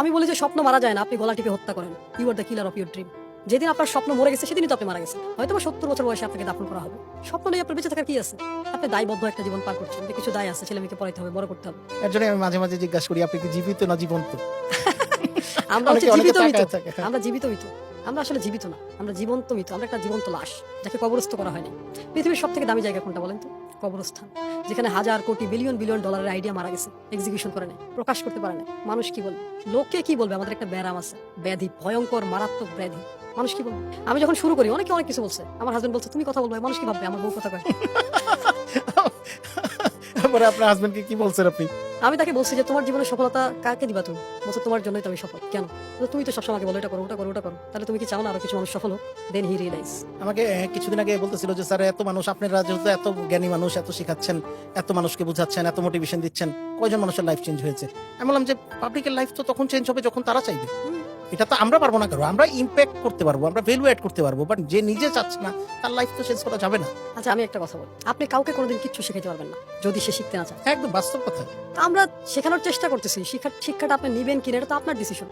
আমি বলি যে স্বপ্ন মারা যায় না, আপনি গলা টিপে হত্যা করেন। You are the killer of your dream. যেদিন আপনার স্বপ্ন মরে গেছে সেদিনই তো আপনি মারা গেছেন। হয়তো 70 বছর বয়সে আপনাকে দাফন করা হবে। স্বপ্ন নিয়ে আপনার বেঁচে থাকার কি আছে? আপনি দায়বদ্ধ একটা জীবন পার করছেন, যে কিছু দায় আছে, ছেলে মেয়েকে পড়াইতে হবে, বড় করতে হবে। এর জন্য আমি মাঝে মাঝে জিজ্ঞাসা করি আপনি কি জীবিত না জীবন্ত। আমরা হচ্ছে অনেকে জীবিত মৃত। তাকায় থাকে। আমরা জীবিত মৃত। আমরা আসলে জীবিত না, আমরা জীবন্ত মৃত। আমরা একটা জীবন্ত লাশ, যাকে কবরস্থ করা হয়নি। পৃথিবীর সব থেকে দামি জায়গা কোনটা বলেন তো? কবরস্থান। যেখানে হাজার কোটি বিলিয়ন বিলিয়ন ডলারের আইডিয়া মারা গেছে, এক্সিকিউশন করে নাই, প্রকাশ করতে পারে নাই। মানুষ কি বলবে? লোকে কি বলবে? আমাদের একটা ব্যারাম আছে, ব্যাধি, ভয়ঙ্কর মারাত্মক ব্যাধি। মানুষ কি বলবে? আমি যখন শুরু করি অনেকে অনেক কিছু বলছে। আমার হাজবেন্ড বলছে তুমি কথা বলবে, মানুষ কি ভাববে? আমার বউ কথা কয়। তারপরে আপনার হাজবেন্ডকে কি বলছেন আপনি? আমি তাকে বলছি যে তোমার জীবনের সফলতা কাকে দিবা তুমি? বলছে তোমার জন্যই তো আমি সফল। কেন? বলছে, তুমি তো সবসময় আমাকে বলো এটা করো, ওটা করো, ওটা করো। তাহলে তুমি কি চাও না আরো কিছু মানুষ সফল হোক? দেন হি রিয়েলাইজ। আমাকে কিছুদিন আগে বলতেছিল যে স্যার এত মানুষ, আপনারা যেহেতু এত জ্ঞানী মানুষ, এত শিখাচ্ছেন, এত মানুষকে বুঝাচ্ছেন, এত মোটিভেশন দিচ্ছেন, কয়জন মানুষের লাইফ চেঞ্জ হয়েছে? আমি বললাম যে পাবলিকের লাইফ তো তখন চেঞ্জ হবে যখন তারা চাইবে। এটা তো আমরা পারবো না কারো, আমরা ইম্প্যাক্ট করতে পারবো, আমরা ভ্যালু অ্যাড করতে পারবো, বাট যে নিজে চাচ্ছে না তার লাইফ তো চেঞ্জ করা যাবে না। আচ্ছা আমি একটা কথা বলি, আপনি কাউকে কোনোদিন কিচ্ছু শেখাতে পারবেন না যদি সে শিখতে না চায়। একদম বাস্তব কথা। তা আমরা শেখানোর চেষ্টা করতেছি, শিক্ষাটা আপনি নিবেন কিনা এটা তো আপনার ডিসিশন।